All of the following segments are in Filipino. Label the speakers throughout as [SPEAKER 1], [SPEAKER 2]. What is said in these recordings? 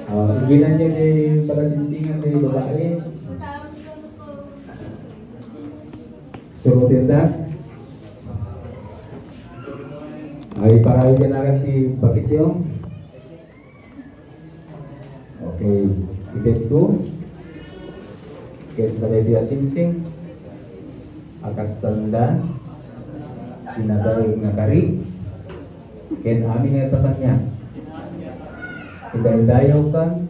[SPEAKER 1] Iginan niya ni palasinsingan ni babae. Surutin dah. Ay para ikan di bakit yung. Okay, tiket ko. Tiket pada dia sing-sing. Akas tanda. Sinadari ngakari. Ken amin nga tapannya. Kita indayaw kan.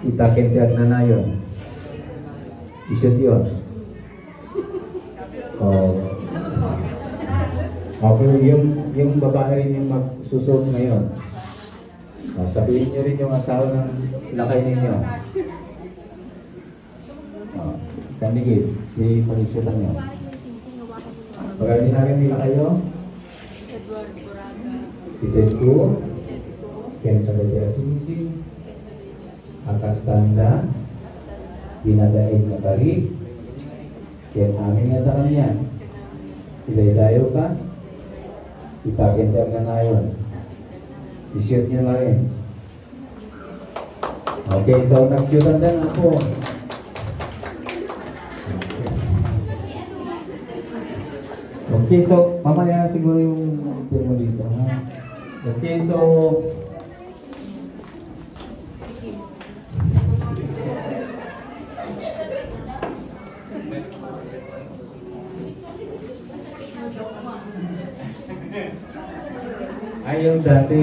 [SPEAKER 1] Itakin tiyak nanayon. Isyot yun. Okay, yung babae rin yung magsusuot ngayon. Sabihin nyo rin yung asawa ng lakay ninyo. Kanigit, di pag-isutan nyo. Pagkain namin nila kayo. Tiket ko. Kaya sa daya sinising. Akas tanda. Dinadaig na kari. Kaya amin nga takan yan. Iday-dayo ka. Itakintar ka na yun. I-shoot nyo na rin. Okay, so nag-shootan din ako. Okay, so mamaya siguro yung film dito. Ha? Okay, so ayaw dati.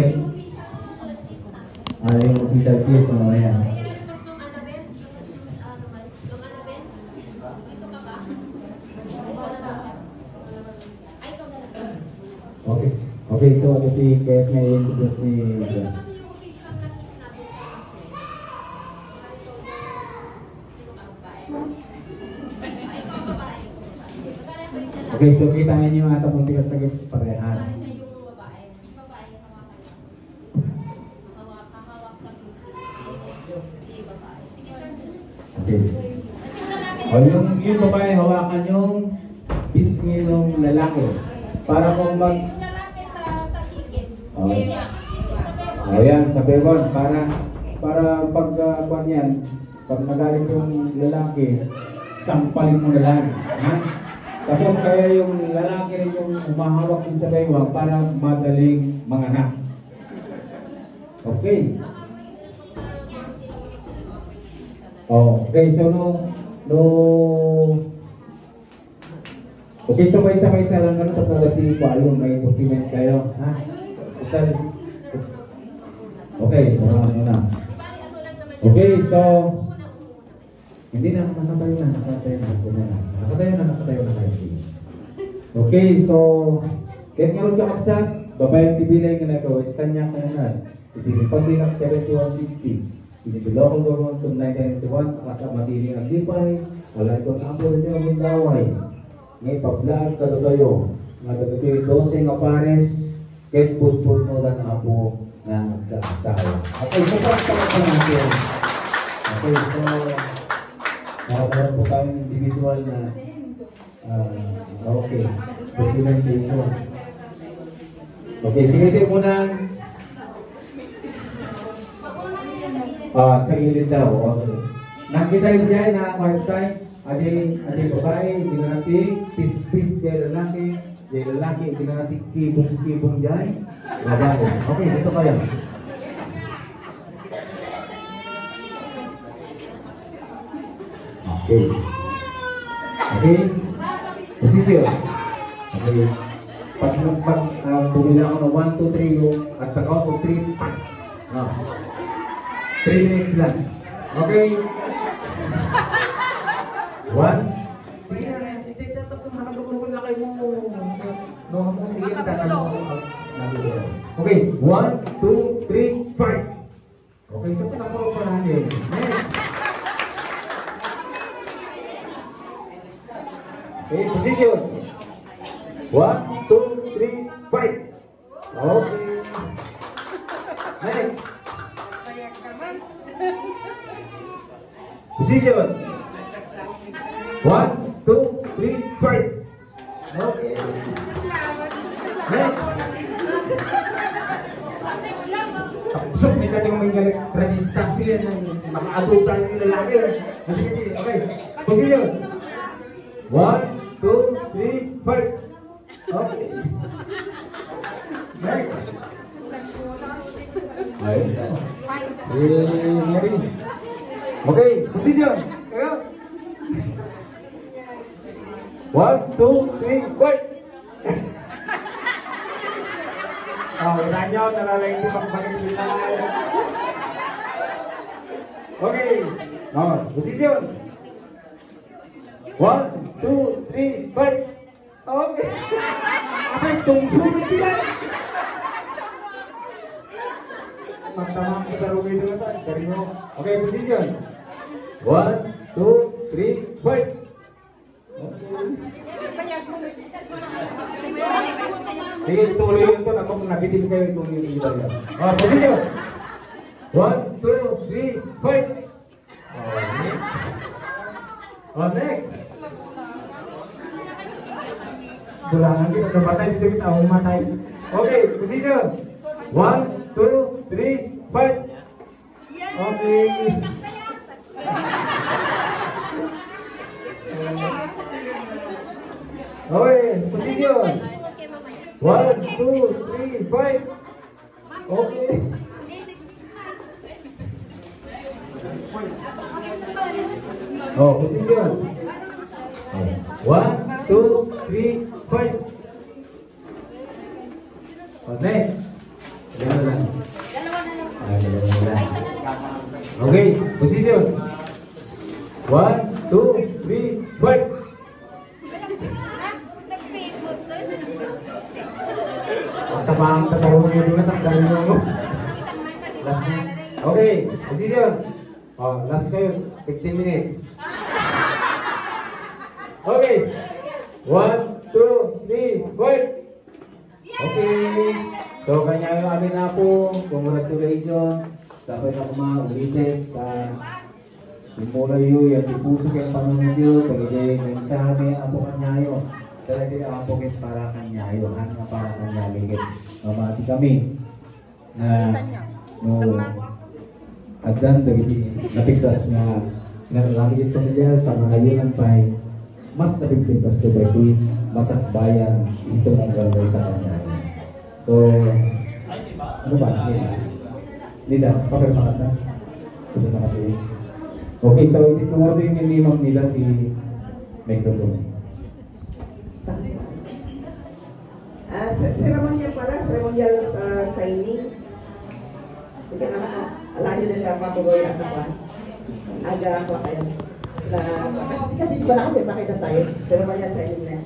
[SPEAKER 1] Ayaw official case mamaya. Okay, so ano si Kate may introduce ni Okay, so kita niyo yung atong muntikas na parehan. Okay. O yung babae hawakan yung bisngi ng lalaki para kung mag ayan, sa bebon para pag yan, pag nagalit yung lalaki, sampalin mo na lang. Ha? Tapos kaya yung lalaki rin yung umahawak din sa baywang para madaling manganak. Okay. Okay, so okay, so may isa lang ano, tapos natin ko ayun, may document kayo. Ha? Okay, muna. Okay, so hindi na nakatayo na kayo. Okay, so kahit nga rin kakapsan, babayang tibilay nga na ikaw, is kanya na. Itipipag din ang 7160. Local government from 1991, kasama tiling ang lipay, wala itong apo rin yung daway. Ngayon, pablaan ka kayo, nga dagati 12 nga pares, kahit put-put mo lang apo na nagkakasawa. Okay, so pagkakas natin. Okay, so nakakaroon po tayong individual na okay, documentation. Okay, sige mo na sa gilid daw. Okay. Nakita rin siya na website, ating babae, hindi na natin peace kay lalaki, hindi na natin kibong dyan. Babae. Okay, ito kayo. Okay. Okay. Posisyon. Okay. Pag bumila ako ng 1, 2, 3 at saka ako 3, 3 minutes lang. Okay. 1. Okay. 1, 2, 3, 5. Okay, so pinaparo pa natin. Okay, position. 1, 2, 3, 5. Okay. Next. Position. 1, 2, 3, 5. Okay. Next. Sok, may dating may galit. Tradistasyon yan ng mga adulta yung lalaki. Sige, okay. Position. 1, 2, 3, 5. Okay. Next. Ayun. Okay, position. Ayo. 1, 2, 3, 5. Oh, wala nyo, nalalay ko pagpagkita. Okay. Oh, position. 1, 2, 3, 5. Okay. Okay, tungsunod sila. Magtamang kita rumay doon ito. Sari mo. Okay, position. 1, 2, 3, 5. Sige, tuloy yun ito. Nabitin kayo itong yung iba yan. Oh, position. 1, 2, 3, 5. Oh, next. Dulangan kita, napatay dito kita, umatay. Okay, position. 1, 2, 3, 5. Okay. Okay, position. 1, 2, 3, 5. Okay. Oh, position. 1, 2, 3, 5. Oh, next. Dalawa lang. Dalawa lang. Okay, position. 1, 2, 3, 5. Tabang tatawag mo dito na tanggalin mo. Okay, position. Oh, last kayo. 15 minutes. Okay. 1, 2, 3, 5. Okay. So, kanya yung amin na po. Congratulations. Sabay na kumaulitin sa simula yun. Yung ipuso kayo Panginoon yun. Pagigay yung mensahe ang po kanyayo. Talaga ang po kayo para kanyayo. Hanga para kanyayo. Mamati kami na agdan dari napigtas nga lagi yung pamilya sa mga yunan pa'y mas napigtas ko ba ito'y masak bayan ito ang gawin sa kanya. So, ano ba? Nila, pakipakat na. Ito na kasi. Okay, so ito mo din yung limang nila di microphone.
[SPEAKER 2] Ceremonial pala, ceremonial signing. Hindi ka naman, alam nyo nila mapugoy ang nakuha. Aga ako kayo. Kasi di ba na kami makita tayo? Ceremonial signing na.